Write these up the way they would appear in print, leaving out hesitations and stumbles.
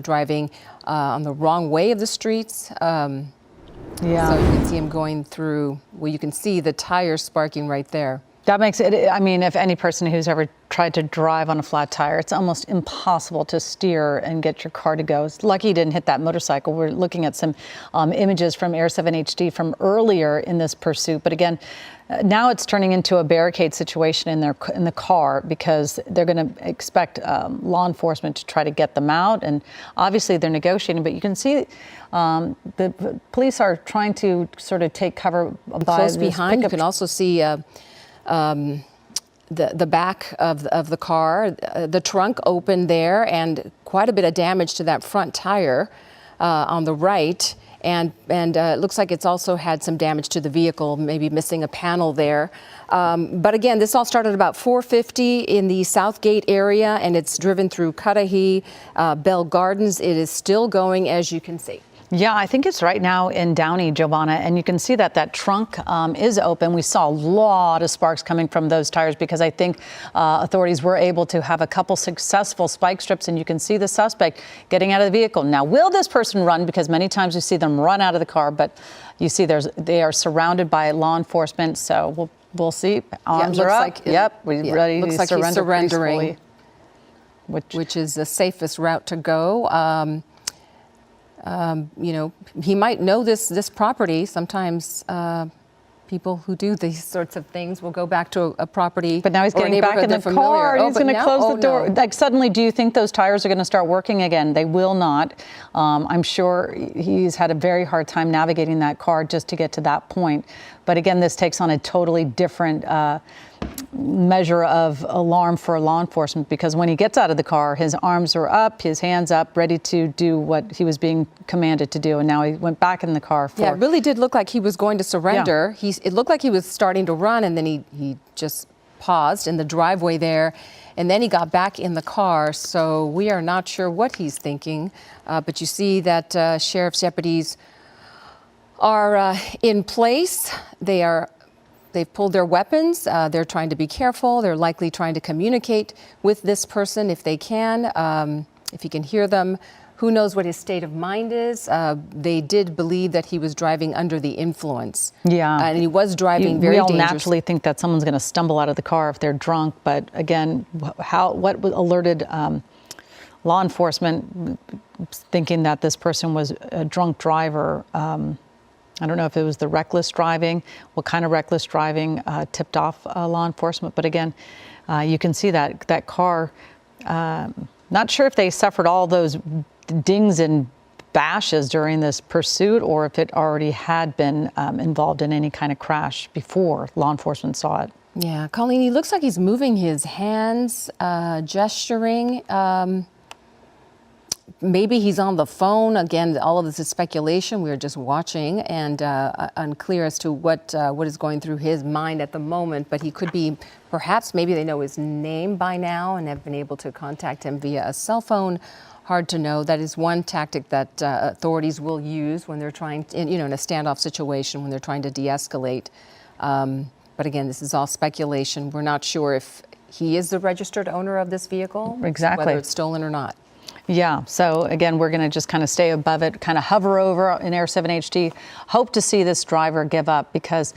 driving on the wrong way of the streets. Yeah. So you can see him going through, well, you can see the tires sparking right there. That makes it, I mean, if any person who's ever tried to drive on a flat tire, it's almost impossible to steer and get your car to go. It's lucky he didn't hit that motorcycle. We're looking at some images from Air 7 HD from earlier in this pursuit. But again, now it's turning into a barricade situation in the car because they're going to expect law enforcement to try to get them out. And obviously they're negotiating, but you can see the police are trying to sort of take cover by close behind. You can also see the back of the car, the trunk open there, and quite a bit of damage to that front tire on the right. And it looks like it's also had some damage to the vehicle, maybe missing a panel there. But again, this all started about 4:50 in the Southgate area, and it's driven through 𝗂𝗵𝗶 𝗪 Gardens. It is still going, as you can see. Yeah, I think it's right now in Downey, Giovanna, and you can see that trunk is open. We saw a lot of sparks coming from those tires because I think authorities were able to have a couple successful spike strips, and you can see the suspect getting out of the vehicle. Now, will this person run? Because many times you see them run out of the car, but you see they are surrounded by law enforcement, so we'll see. Arms are up. We're ready to surrender. He's surrendering, which is the safest route to go. You know, he might know this property. Sometimes people who do these sorts of things will go back to a property. But now he's getting back in the car. He's going to close the door. No. Like suddenly, do you think those tires are going to start working again? They will not. I'm sure he's had a very hard time navigating that car just to get to that point. But again, this takes on a totally different measure of alarm for law enforcement, because when he gets out of the car, his arms are up, his hands up, ready to do what he was being commanded to do. And now he went back in the car. Yeah, it really did look like he was going to surrender. Yeah. It looked like he was starting to run, and then he just paused in the driveway there, and then he got back in the car. So we are not sure what he's thinking, but you see that sheriff's deputies are in place. They've pulled their weapons. They're trying to be careful. They're likely trying to communicate with this person if they can, if he can hear them. Who knows what his state of mind is? They did believe that he was driving under the influence. Yeah. And he was driving very dangerously. We all naturally think that someone's going to stumble out of the car if they're drunk. But again, what alerted law enforcement thinking that this person was a drunk driver? I don't know if it was the reckless driving, what kind of reckless driving tipped off law enforcement. But again, you can see that car, not sure if they suffered all those dings and bashes during this pursuit or if it already had been involved in any kind of crash before law enforcement saw it. Yeah, Colleen, he looks like he's moving his hands, gesturing. Maybe he's on the phone. Again, all of this is speculation. We're just watching and unclear as to what is going through his mind at the moment. But he could be, perhaps, maybe they know his name by now and have been able to contact him via a cell phone. Hard to know. That is one tactic that authorities will use when they're trying, in a standoff situation, when they're trying to de-escalate. But again, this is all speculation. We're not sure if he is the registered owner of this vehicle, exactly, whether it's stolen or not. Yeah, so again, we're going to just kind of stay above it, kind of hover over in Air 7 HD. Hope to see this driver give up because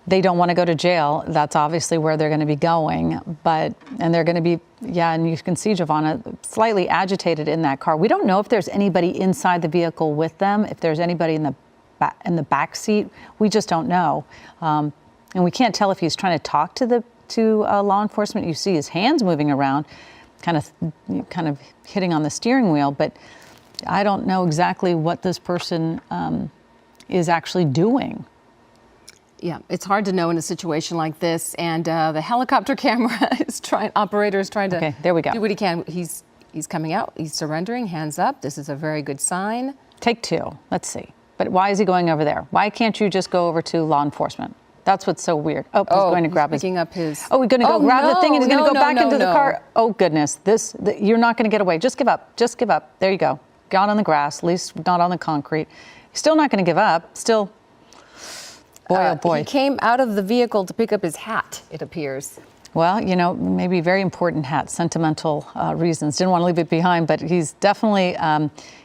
they don't want to go to jail. That's obviously where they're going to be going. And they're going to be, and you can see Giovanna slightly agitated in that car. We don't know if there's anybody inside the vehicle with them, if there's anybody in the back seat. We just don't know. And we can't tell if he's trying to talk to law enforcement. You see his hands moving around, kind of hitting on the steering wheel, but I don't know exactly what this person is actually doing. Yeah, it's hard to know in a situation like this, and the helicopter camera operator is trying to okay, there we go. Do what he can. He's coming out, he's surrendering, hands up. This is a very good sign. Take two, let's see. But why is he going over there? Why can't you just go over to law enforcement? That's what's so weird. Oh, he's going to grab picking up his. Oh, he's going to go grab the thing and he's going to go back into the car. Oh, goodness. You're not going to get away. Just give up. Just give up. There you go. Got on the grass, at least not on the concrete. He's still not going to give up. Still, boy, oh boy. He came out of the vehicle to pick up his hat, it appears. Well, you know, maybe very important hat, sentimental reasons. Didn't want to leave it behind, but he's definitely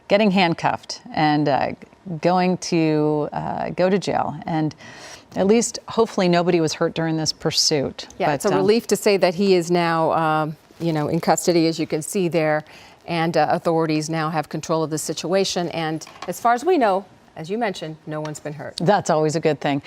getting handcuffed and going to go to jail. And at least, hopefully, nobody was hurt during this pursuit. Yeah, but, it's a relief to say that he is now, you know, in custody, as you can see there, and authorities now have control of the situation. And as far as we know, as you mentioned, no one's been hurt. That's always a good thing.